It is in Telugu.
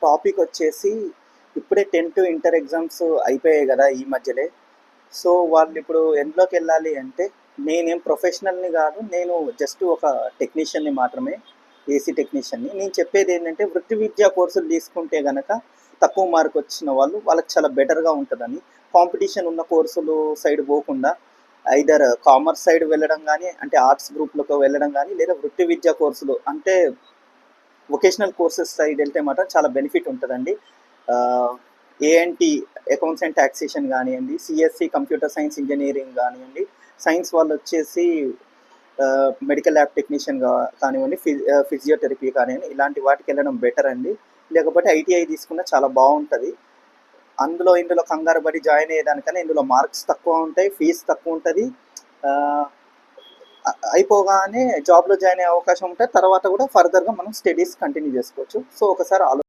టాపిక్ వచ్చేసి ఇప్పుడే 10th ఇంటర్ ఎగ్జామ్స్ అయిపోయాయి కదా ఈ మధ్యలే. సో వాళ్ళు ఇప్పుడు ఎందులోకి వెళ్ళాలి అంటే, నేనేం ప్రొఫెషనల్ని కాదు, నేను జస్ట్ ఒక టెక్నీషియన్ని మాత్రమే, ఏసీ టెక్నీషియన్ని. నేను చెప్పేది ఏంటంటే, వృత్తి విద్యా కోర్సులు తీసుకుంటే కనుక తక్కువ మార్క్ వచ్చిన వాళ్ళకి చాలా బెటర్గా ఉంటుందని, కాంపిటీషన్ ఉన్న కోర్సులు సైడ్ పోకుండా ఐదర్ కామర్స్ సైడ్ వెళ్ళడం కానీ, అంటే ఆర్ట్స్ గ్రూప్లకు వెళ్ళడం కానీ, లేదా వృత్తి విద్యా కోర్సులు అంటే వొకేషనల్ కోర్సెస్ సైడ్ వెళ్తే మాత్రం చాలా బెనిఫిట్ ఉంటుందండి. ఏఎన్టీ అకౌంట్స్ అండ్ ట్యాక్సేషన్ కానివ్వండి, సిఎస్సి కంప్యూటర్ సైన్స్ ఇంజనీరింగ్ కానివ్వండి, సైన్స్ వాళ్ళు వచ్చేసి మెడికల్ ల్యాబ్ టెక్నీషియన్ కానివ్వండి, ఫిజియోథెరపీ కానివ్వండి, ఇలాంటి వాటికి వెళ్ళడం బెటర్ అండి. లేకపోతే ఐటీఐ తీసుకున్న చాలా బాగుంటుంది. ఇందులో కంగారు పడి జాయిన్ అయ్యేదానికన్నా ఇందులో మార్క్స్ తక్కువ ఉంటాయి, ఫీజు తక్కువ ఉంటుంది, అయిపోగానే జాబ్లో జాయిన్ అయ్యే అవకాశం ఉంటుంది. తర్వాత కూడా ఫర్దర్గా మనం స్టడీస్ కంటిన్యూ చేసుకోవచ్చు. సో ఒకసారి